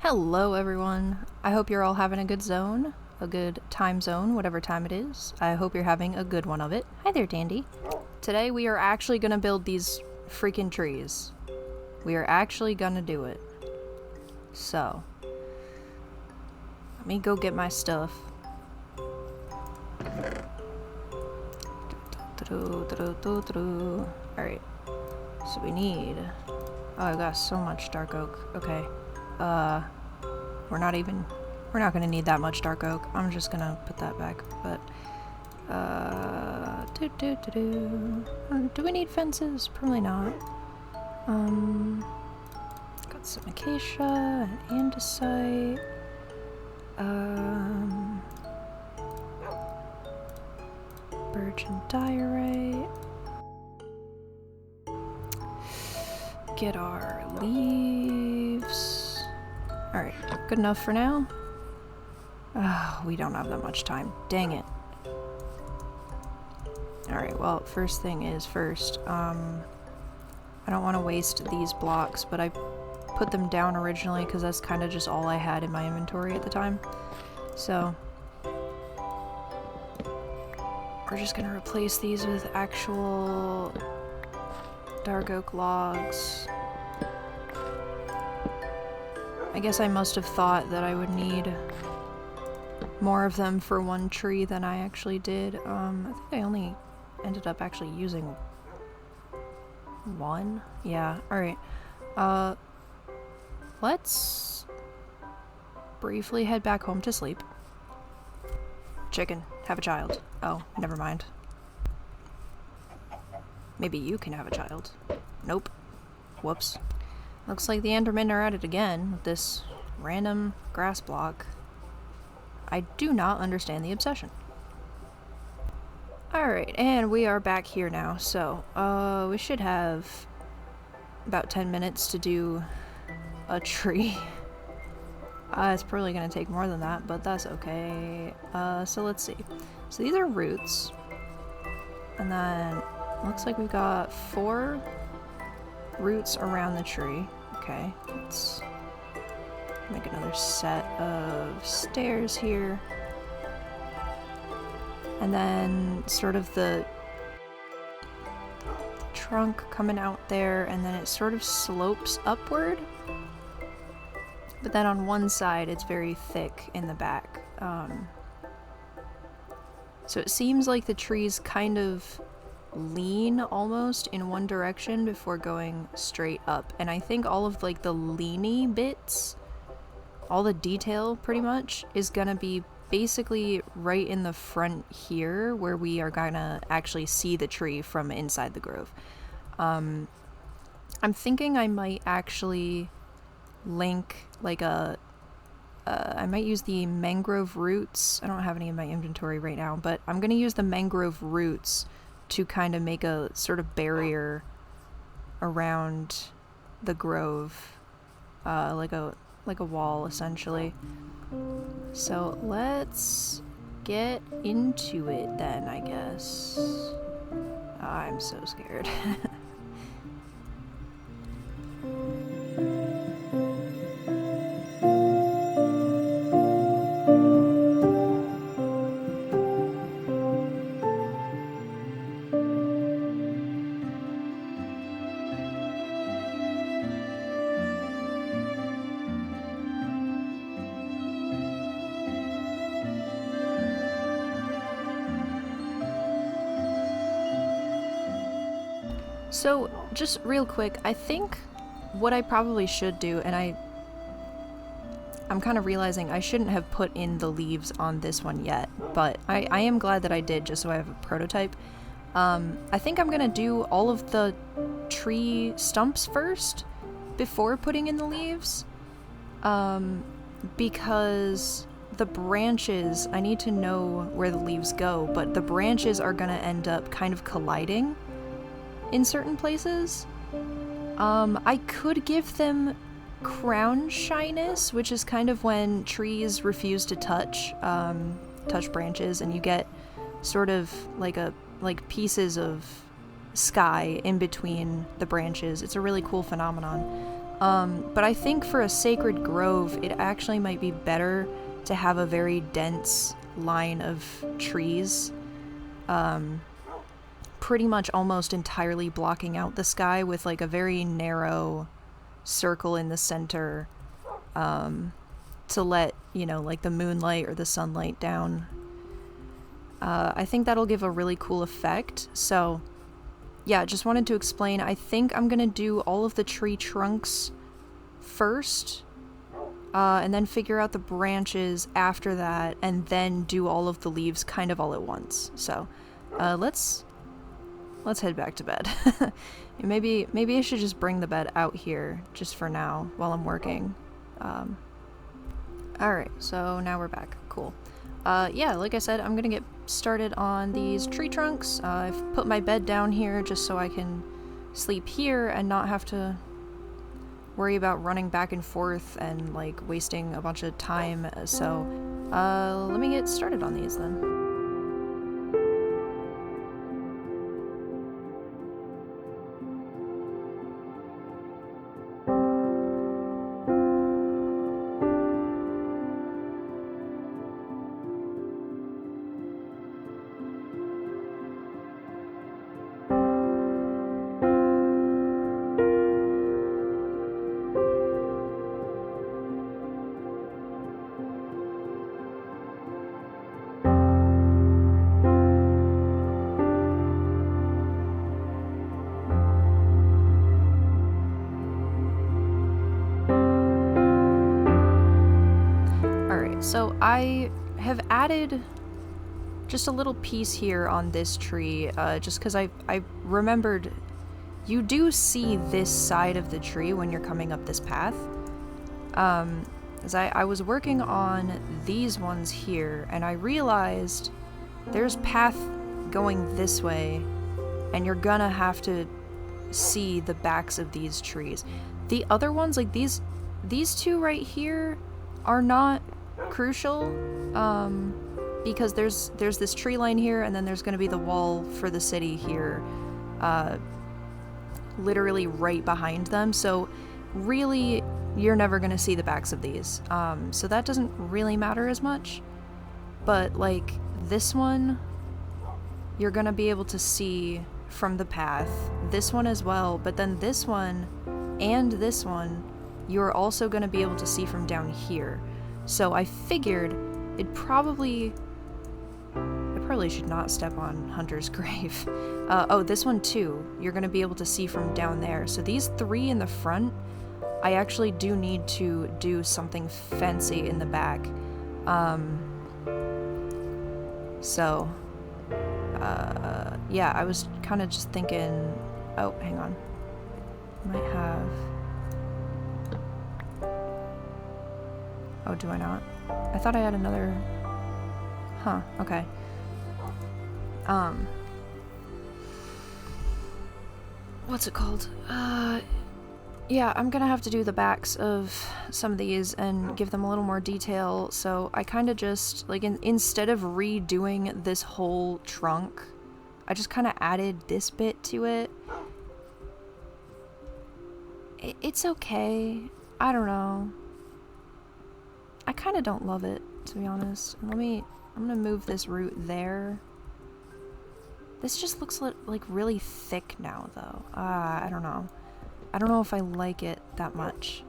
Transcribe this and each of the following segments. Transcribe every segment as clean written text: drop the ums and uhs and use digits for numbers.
Hello everyone, I hope you're all having a good time zone, whatever time it is. I hope you're having a good one of it. Hi there, Dandy. Today we are actually gonna build these freaking trees. We are actually gonna do it. So, let me go get my stuff. Alright, so we need... Oh, I got so much dark oak. Okay. We're not gonna need that much dark oak. I'm just gonna put that back, but, do we need fences? Probably not. Got some acacia and andesite. Birch and diorite. Get our leaves. Alright, good enough for now. We don't have that much time. Dang it. Alright, well, first thing is first. I don't want to waste these blocks, but I put them down originally because that's kind of just all I had in my inventory at the time. So, we're just going to replace these with actual dark oak logs. I guess I must have thought that I would need more of them for one tree than I actually did. I think I only ended up actually using one. Yeah, alright. Let's briefly head back home to sleep. Chicken, have a child. Oh, never mind. Maybe you can have a child. Nope. Whoops. Looks like the Endermen are at it again with this random grass block. I do not understand the obsession. Alright, and we are back here now, so, we should have about 10 minutes to do a tree. It's probably gonna take more than that, but that's okay. So let's see. So these are roots. And then, looks like we've got 4 roots around the tree. Okay, let's make another set of stairs here. And then sort of the trunk coming out there, and then it sort of slopes upward. But then on one side it's very thick in the back. So it seems like the trees kind of lean almost in one direction before going straight up, and I think all of like the leany bits, all the detail pretty much, is gonna be basically right in the front here where we are gonna actually see the tree from inside the grove. I'm thinking I might actually link like I might use the mangrove roots. I don't have any in my inventory right now, but I'm gonna use the mangrove roots to kind of make a sort of barrier around the grove, like a wall essentially. So let's get into it then, I guess. I'm so scared. So, just real quick, I think what I probably should do, and I'm kind of realizing I shouldn't have put in the leaves on this one yet, but I am glad that I did, just so I have a prototype. I think I'm gonna do all of the tree stumps first, before putting in the leaves, because the branches, I need to know where the leaves go, but the branches are gonna end up kind of colliding in certain places. I could give them crown shyness, which is kind of when trees refuse to touch branches, and you get sort of like pieces of sky in between the branches. It's a really cool phenomenon. But I think for a sacred grove, it actually might be better to have a very dense line of trees, pretty much almost entirely blocking out the sky with like a very narrow circle in the center, to let, you know, like the moonlight or the sunlight down. I think that'll give a really cool effect. So yeah, just wanted to explain. I think I'm gonna do all of the tree trunks first, and then figure out the branches after that, and then do all of the leaves kind of all at once. So let's head back to bed. maybe I should just bring the bed out here just for now while I'm working. Alright, so now we're back. Cool. Yeah, like I said, I'm gonna get started on these tree trunks. I've put my bed down here just so I can sleep here and not have to worry about running back and forth and like wasting a bunch of time. So let me get started on these then. So I have added just a little piece here on this tree, just because I remembered you do see this side of the tree when you're coming up this path. As I was working on these ones here, and I realized there's path going this way, and you're gonna have to see the backs of these trees. The other ones, like these two right here, are not crucial, because there's this tree line here, and then there's going to be the wall for the city here, literally right behind them, so really you're never going to see the backs of these, so that doesn't really matter as much. But like this one, you're going to be able to see from the path, this one as well, but then this one and this one you're also going to be able to see from down here. So I figured I probably should not step on Hunter's grave. Oh, this one too, you're going to be able to see from down there. So these three in the front, I actually do need to do something fancy in the back. Yeah, I was kind of just thinking, oh, hang on. Might have... Oh, do I not? I thought I had another... Huh, okay. What's it called? Yeah, I'm gonna have to do the backs of some of these and give them a little more detail, so I kind of just, like, instead of redoing this whole trunk, I just kind of added this bit to it. It's okay. I don't know. I kind of don't love it, to be honest. I'm gonna move this root there. This just looks like really thick now, though. I don't know. I don't know if I like it that much.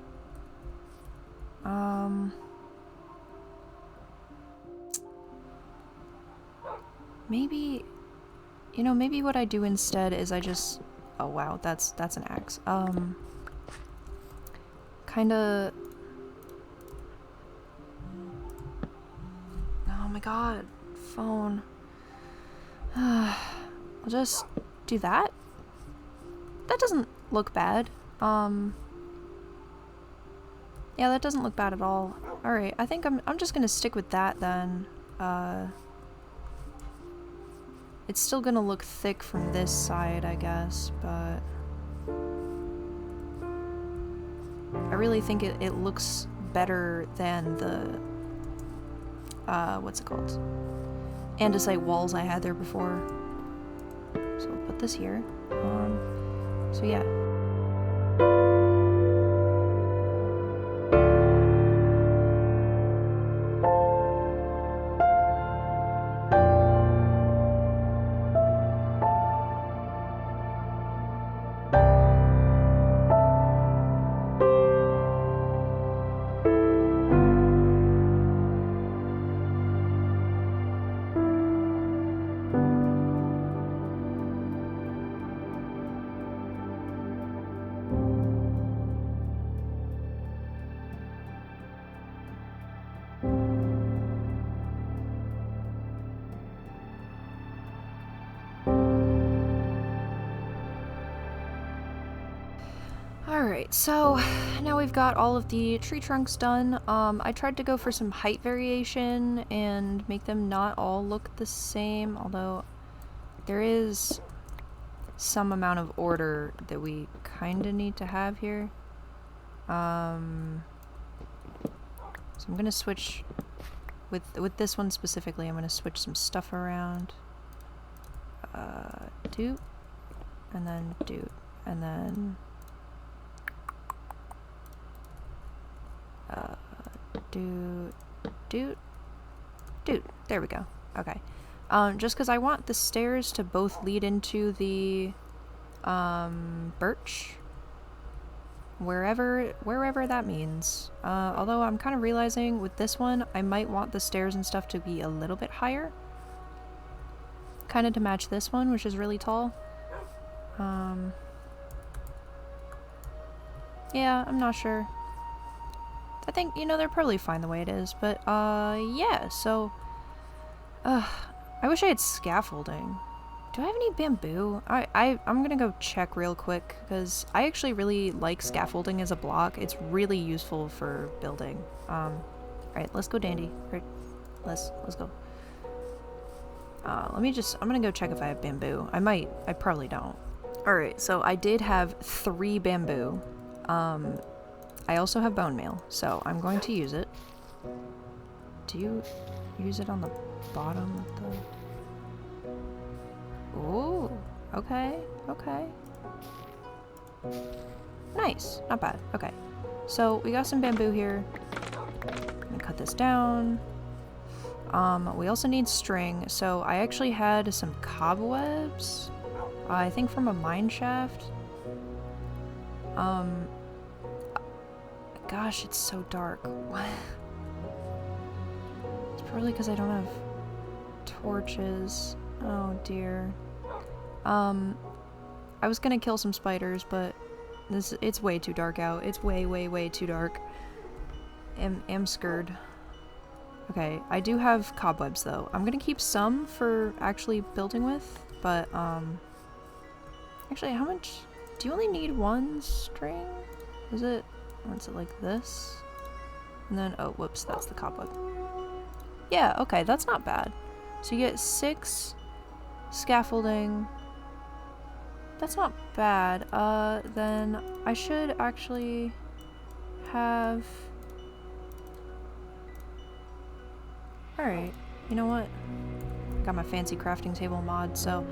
Maybe, you know, maybe what I do instead is I just... Oh wow, that's an axe. Kinda... Oh my god, phone. I'll just do that. That doesn't look bad. Yeah, that doesn't look bad at all. Alright, I think I'm just gonna stick with that then. It's still gonna look thick from this side, I guess, but... I really think it looks better than the... what's it called? Andesite walls I had there before. So we'll put this here. So yeah. Alright, so now we've got all of the tree trunks done. I tried to go for some height variation and make them not all look the same, although there is some amount of order that we kind of need to have here. So I'm gonna switch with this one specifically. I'm gonna switch some stuff around. Doot, and then doot, and then doot, doot, doot. There we go. Okay. Just because I want the stairs to both lead into the birch, wherever that means. Although I'm kind of realizing with this one, I might want the stairs and stuff to be a little bit higher, kind of to match this one, which is really tall. Yeah, I'm not sure. I think, you know, they're probably fine the way it is, but yeah, so I wish I had scaffolding. Do I have any bamboo? I'm gonna go check real quick, because I actually really like scaffolding as a block. It's really useful for building. Alright, let's go, Dandy. Right, let's go. I'm gonna go check if I have bamboo. I probably don't. Alright, so I did have 3 bamboo. I also have bone meal, so I'm going to use it. Do you use it on the bottom of the... Ooh, okay, okay. Nice, not bad. Okay, so we got some bamboo here. I'm gonna cut this down. We also need string, so I actually had some cobwebs, I think from a mine shaft. Gosh, it's so dark. It's probably because I don't have torches. Oh dear. I was gonna kill some spiders, but it's way too dark out. It's way too dark. Am scared. Okay, I do have cobwebs though. I'm gonna keep some for actually building with, but actually, how much? Do you only need 1 string? Is it like this? And then, oh, whoops, that's the cobweb. Yeah, okay, that's not bad. So you get 6 scaffolding. That's not bad. Then I should actually have... Alright, you know what? Got my fancy crafting table mod, so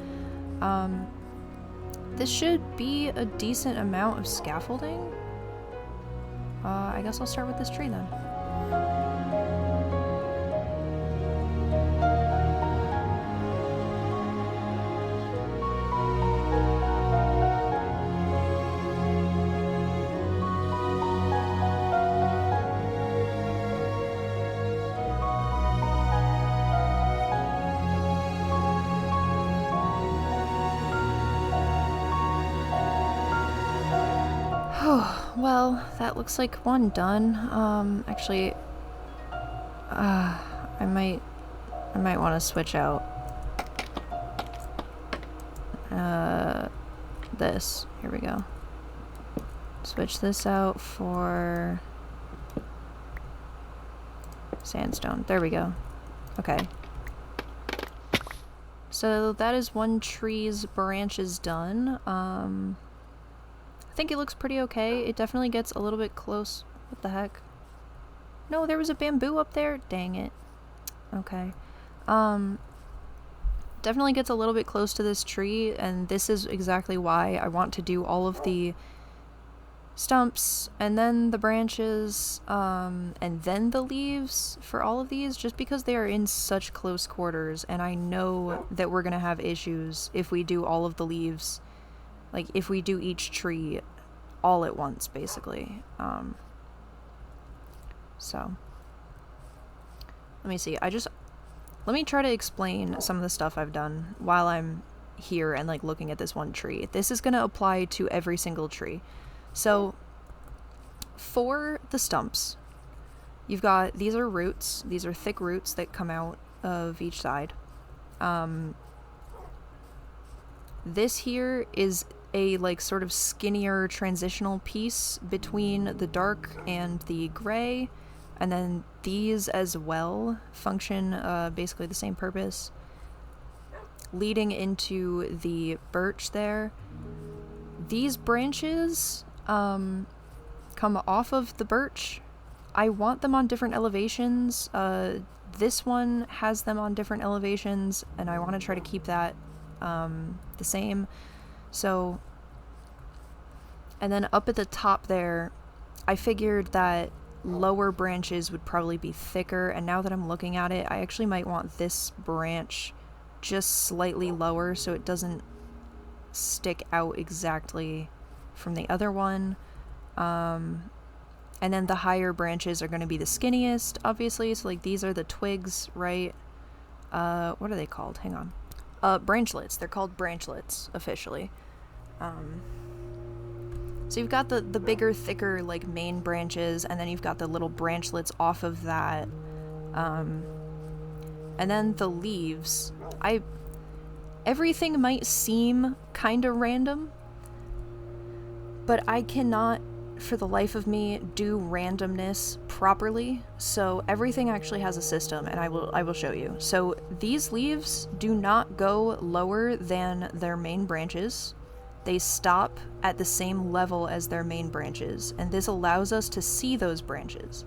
this should be a decent amount of scaffolding. I guess I'll start with this tree then. Well, that looks like 1 done. Actually, I might want to switch out this. Here we go. Switch this out for sandstone. There we go. Okay. So that is 1 tree's branches done. I think it looks pretty okay. It definitely gets a little bit close. What the heck? No, there was a bamboo up there? Dang it. Okay. Definitely gets a little bit close to this tree, and this is exactly why I want to do all of the stumps, and then the branches, and then the leaves for all of these, just because they are in such close quarters, and I know that we're gonna have issues if we do all of the leaves. Like, if we do each tree all at once, basically. So, let me see. Let me try to explain some of the stuff I've done while I'm here and, like, looking at this 1 tree. This is going to apply to every single tree. So, for the stumps, you've got, these are roots. These are thick roots that come out of each side. This here is a like sort of skinnier transitional piece between the dark and the gray, and then these as well function basically the same purpose, leading into the birch there. These branches come off of the birch. I want them on different elevations. This one has them on different elevations, and I want to try to keep that the same. So, and then up at the top there, I figured that lower branches would probably be thicker, and now that I'm looking at it, I actually might want this branch just slightly lower so it doesn't stick out exactly from the other one. And then the higher branches are going to be the skinniest, obviously. So like these are the twigs, right? What are they called? Hang on. Branchlets. They're called branchlets officially. So you've got the bigger, thicker like main branches, and then you've got the little branchlets off of that. And then the leaves. Everything might seem kind of random, but I cannot, for the life of me, do randomness properly. So everything actually has a system, and I will show you. So these leaves do not go lower than their main branches. They stop at the same level as their main branches, and this allows us to see those branches.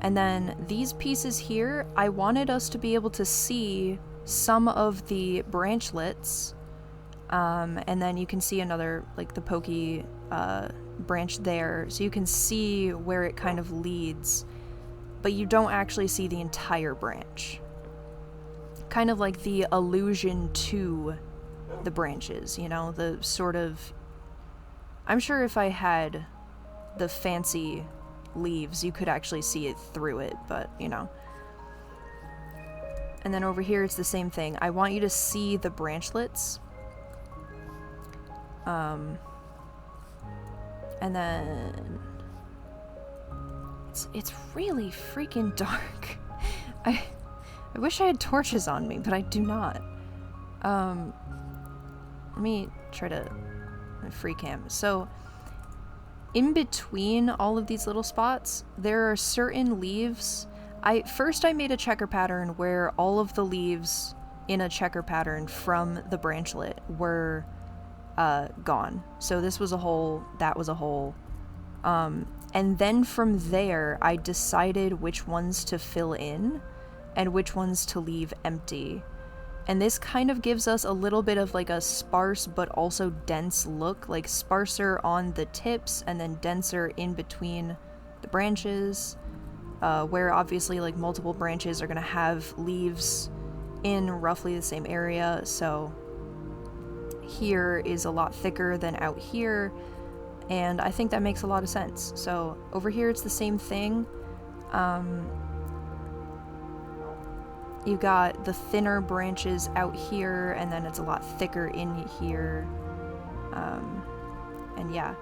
And then these pieces here, I wanted us to be able to see some of the branchlets, and then you can see another, like the pokey branch there, so you can see where it kind of leads, but you don't actually see the entire branch. Kind of like the allusion to the branches, you know, the sort of... I'm sure if I had the fancy leaves, you could actually see it through it, but, you know. And then over here, it's the same thing. I want you to see the branchlets. And then... It's really freaking dark. I wish I had torches on me, but I do not. Let me try to free cam. So, in between all of these little spots, there are certain leaves. First I made a checker pattern where all of the leaves in a checker pattern from the branchlet were gone. So this was a hole, that was a hole. And then from there, I decided which ones to fill in and which ones to leave empty. And this kind of gives us a little bit of like a sparse but also dense look, like sparser on the tips and then denser in between the branches, where obviously like multiple branches are going to have leaves in roughly the same area. So here is a lot thicker than out here, and I think that makes a lot of sense. So over here it's the same thing. You got the thinner branches out here, and then it's a lot thicker in here. And yeah,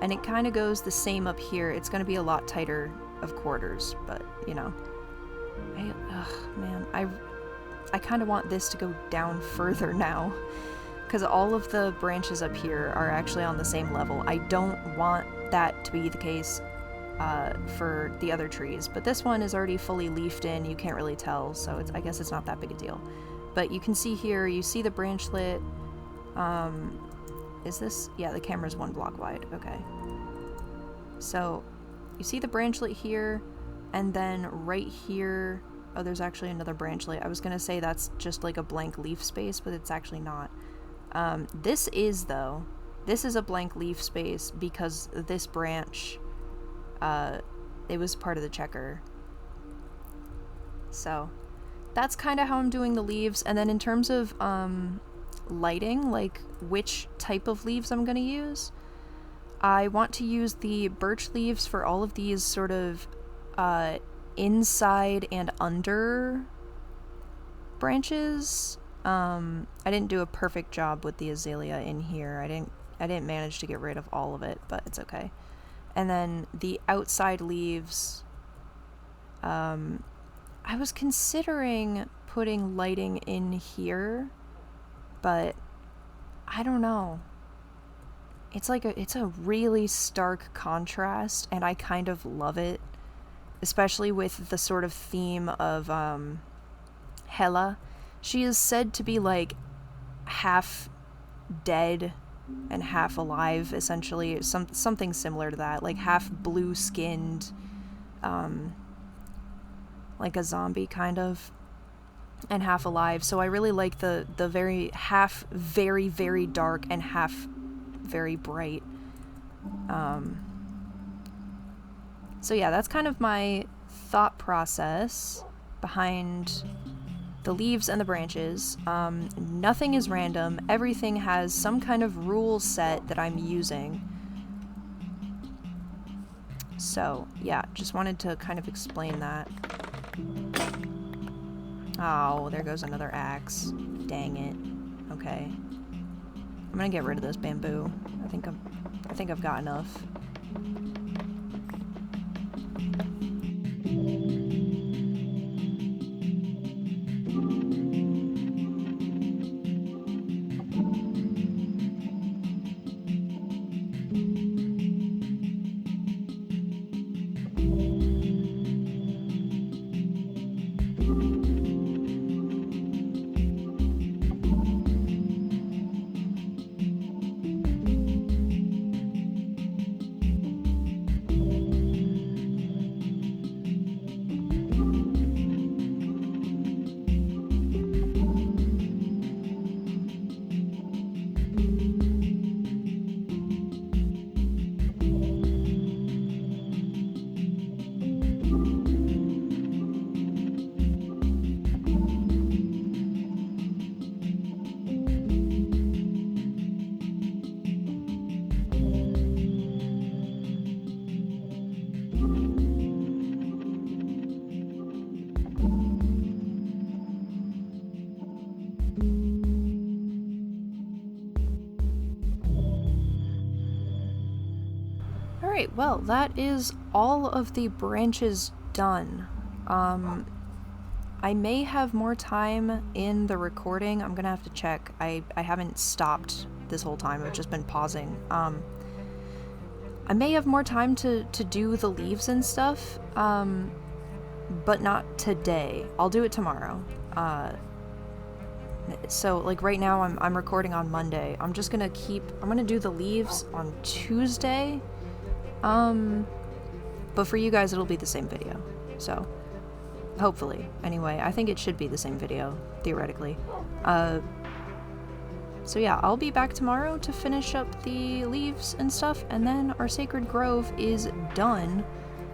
and it kind of goes the same up here. It's going to be a lot tighter of quarters, but you know, man, I kind of want this to go down further now, because all of the branches up here are actually on the same level. I don't want that to be the case for the other trees, but this one is already fully leafed in. You can't really tell, so I guess it's not that big a deal. But you can see here, you see the branchlet. Is this? Yeah, the camera's 1 block wide. Okay. So you see the branchlet here, and then right here, oh, there's actually another branchlet. I was gonna say that's just like a blank leaf space, but it's actually not. This is a blank leaf space because this branch, it was part of the checker. So that's kind of how I'm doing the leaves. And then in terms of lighting, like which type of leaves I'm going to use, I want to use the birch leaves for all of these sort of inside and under branches. I didn't do a perfect job with the azalea in here. I didn't manage to get rid of all of it, but it's okay. And then the outside leaves, I was considering putting lighting in here, but I don't know. it's a really stark contrast, and I kind of love it, especially with the sort of theme of Hela. She is said to be like half dead and half alive, essentially, something similar to that, like half blue skinned, like a zombie kind of, and half alive. So I really like the very half very, very dark and half very bright. So yeah, that's kind of my thought process behind the leaves and the branches. Nothing is random. Everything has some kind of rule set that I'm using. So yeah, just wanted to kind of explain that. Oh, there goes another axe. Dang it. Okay. I'm gonna get rid of this bamboo. I think I've got enough. Alright, well, that is all of the branches done. I may have more time in the recording. I'm gonna have to check. I haven't stopped this whole time. I've just been pausing. I may have more time to do the leaves and stuff, but not today. I'll do it tomorrow. So, like, right now I'm recording on Monday. I'm gonna do the leaves on Tuesday. But for you guys, it'll be the same video. So, hopefully. Anyway, I think it should be the same video, theoretically. So yeah, I'll be back tomorrow to finish up the leaves and stuff, and then our sacred grove is done,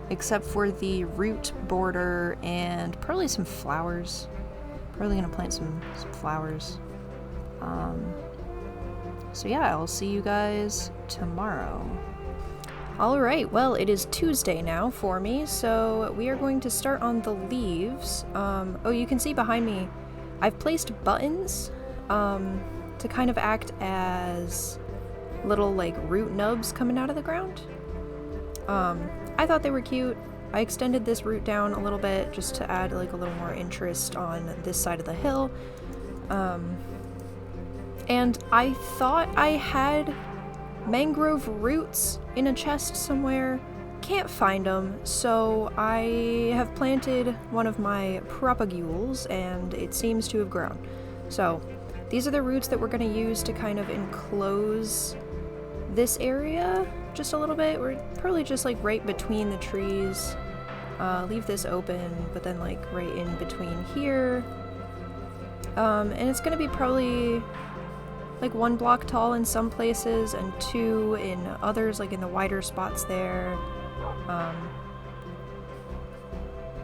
except for the root border and probably some flowers. Probably gonna plant some flowers. So yeah, I'll see you guys tomorrow. Alright, well, it is Tuesday now for me, so we are going to start on the leaves. Oh, you can see behind me, I've placed buttons, to kind of act as little, like, root nubs coming out of the ground. I thought they were cute. I extended this root down a little bit just to add, like, a little more interest on this side of the hill. And I thought I had mangrove roots in a chest somewhere. Can't find them, so I have planted one of my propagules, and it seems to have grown. So these are the roots that we're going to use to kind of enclose this area just a little bit. We're probably just like right between the trees. Leave this open, but then like right in between here. And it's going to be probably like 1 block tall in some places and 2 in others, like in the wider spots there.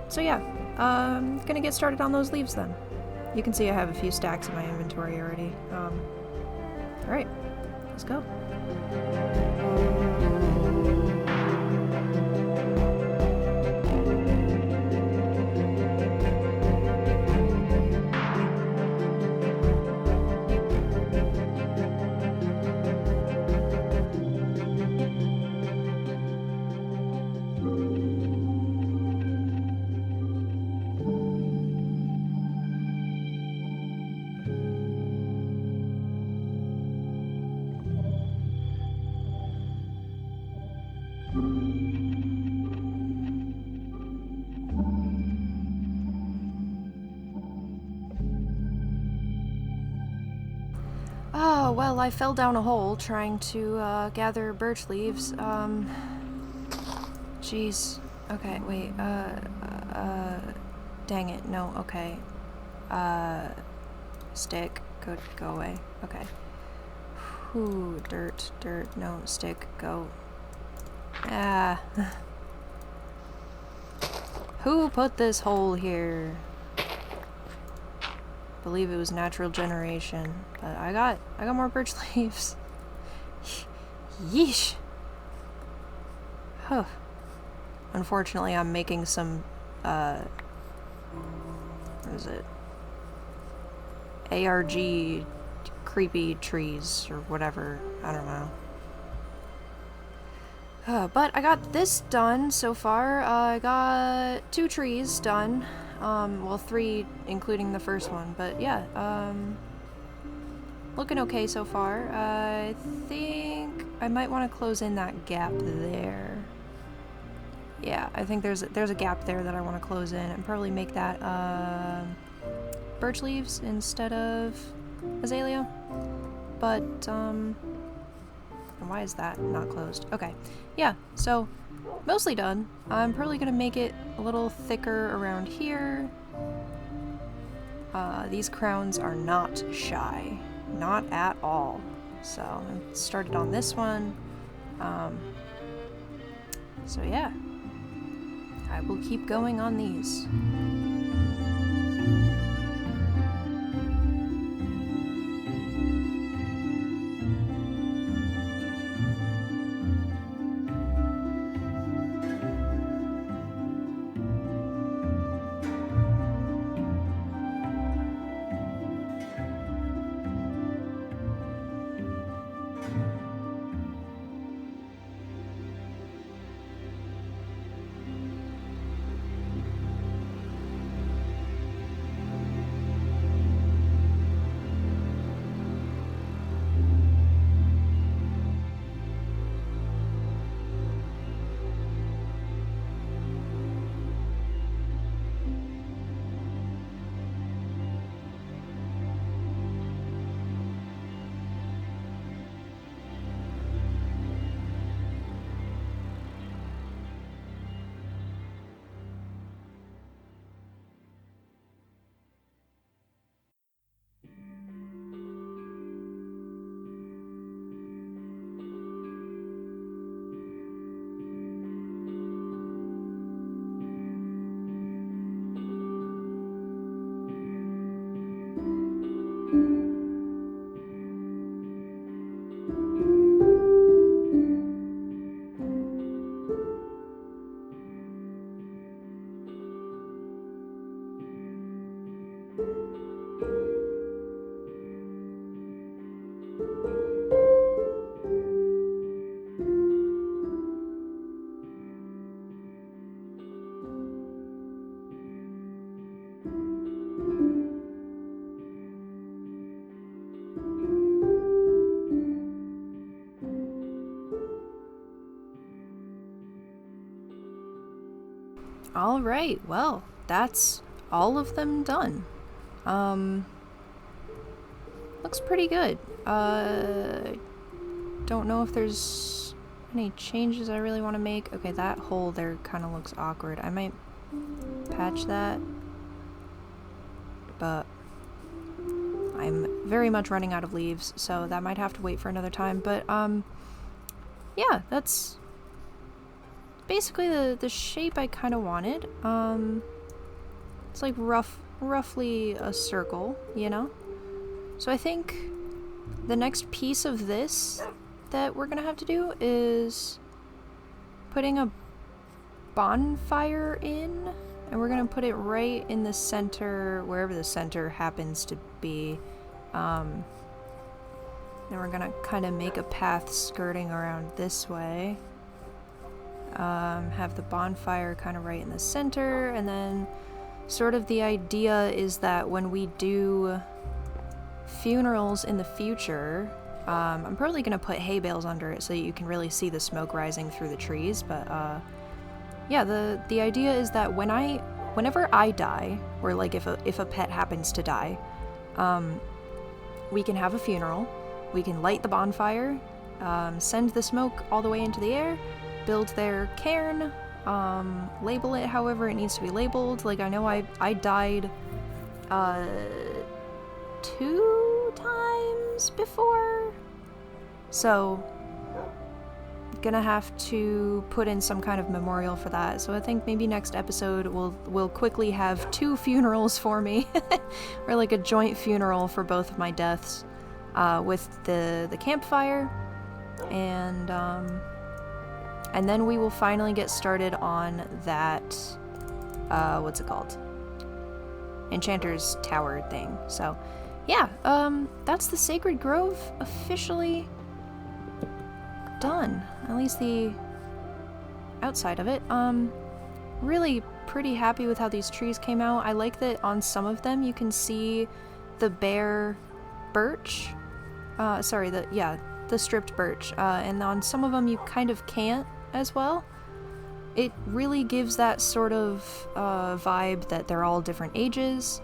So yeah, I'm gonna get started on those leaves then. You can see I have a few stacks in my inventory already. Alright, let's go. well, I fell down a hole trying to gather birch leaves. Jeez. Okay, wait, dang it, no, okay. Stick, go away, okay. Ooh, dirt, no, stick, go. Ah. Who put this hole here? Believe it was natural generation, but I got more birch leaves. Yeesh. Huh. Unfortunately, I'm making some, what is it? ARG creepy trees, or whatever. I don't know. But I got this done so far. I got 2 trees done. Well, 3 including the first one, but yeah, looking okay so far. I think I might want to close in that gap there. Yeah, I think there's a gap there that I want to close in and probably make that birch leaves instead of azalea. But why is that not closed? Okay, yeah, so mostly done. I'm probably gonna make it a little thicker around here. These crowns are not shy, not at all. So I started on this one. So yeah, I will keep going on these. Alright, well, that's all of them done. Looks pretty good. Don't know if there's any changes I really want to make. Okay, that hole there kind of looks awkward. I might patch that, but I'm very much running out of leaves, so that might have to wait for another time. But, yeah, that's basically the shape I kind of wanted. It's like roughly a circle, you know? So I think the next piece of this that we're gonna have to do is putting a bonfire in, and we're gonna put it right in the center, wherever the center happens to be. Then we're gonna kind of make a path skirting around this way. Have the bonfire kind of right in the center, and then sort of the idea is that when we do funerals in the future, I'm probably gonna put hay bales under it so that you can really see the smoke rising through the trees, but yeah, the idea is that whenever I die, or like if a pet happens to die, we can have a funeral. we can light the bonfire, send the smoke all the way into the air, build their cairn, label it however it needs to be labeled. Like, I know I died 2 times before, so gonna have to put in some kind of memorial for that. So I think maybe next episode we'll quickly have 2 funerals for me, or like a joint funeral for both of my deaths, with the campfire, and then we will finally get started on that, what's it called? Enchanter's Tower thing. So, yeah, that's the Sacred Grove officially done. At least the outside of it. Really pretty happy with how these trees came out. I like that on some of them you can see the bare birch. The stripped birch. And on some of them you kind of can't as well. It really gives that sort of vibe that they're all different ages.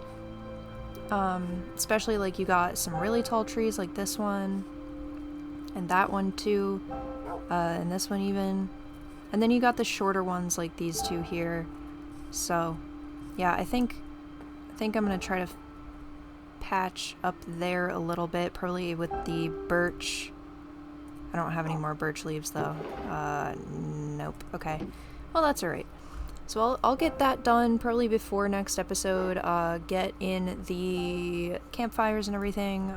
Especially like you got some really tall trees like this one, and that one too, and this one even. And then you got the shorter ones like these 2 here. So, yeah, I think I'm gonna try to patch up there a little bit, probably with the birch. I don't have any more birch leaves though. Nope. Okay. Well, that's alright. So I'll get that done probably before next episode. Get in the campfires and everything.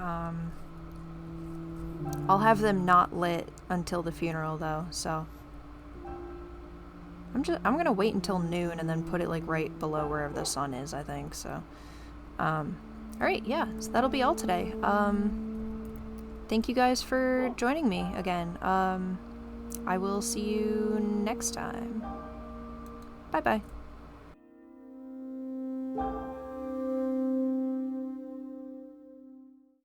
I'll have them not lit until the funeral though, so I'm gonna wait until noon and then put it like right below wherever the sun is, I think. So alright, yeah, so that'll be all today. Thank you guys for joining me again. I will see you next time. Bye bye.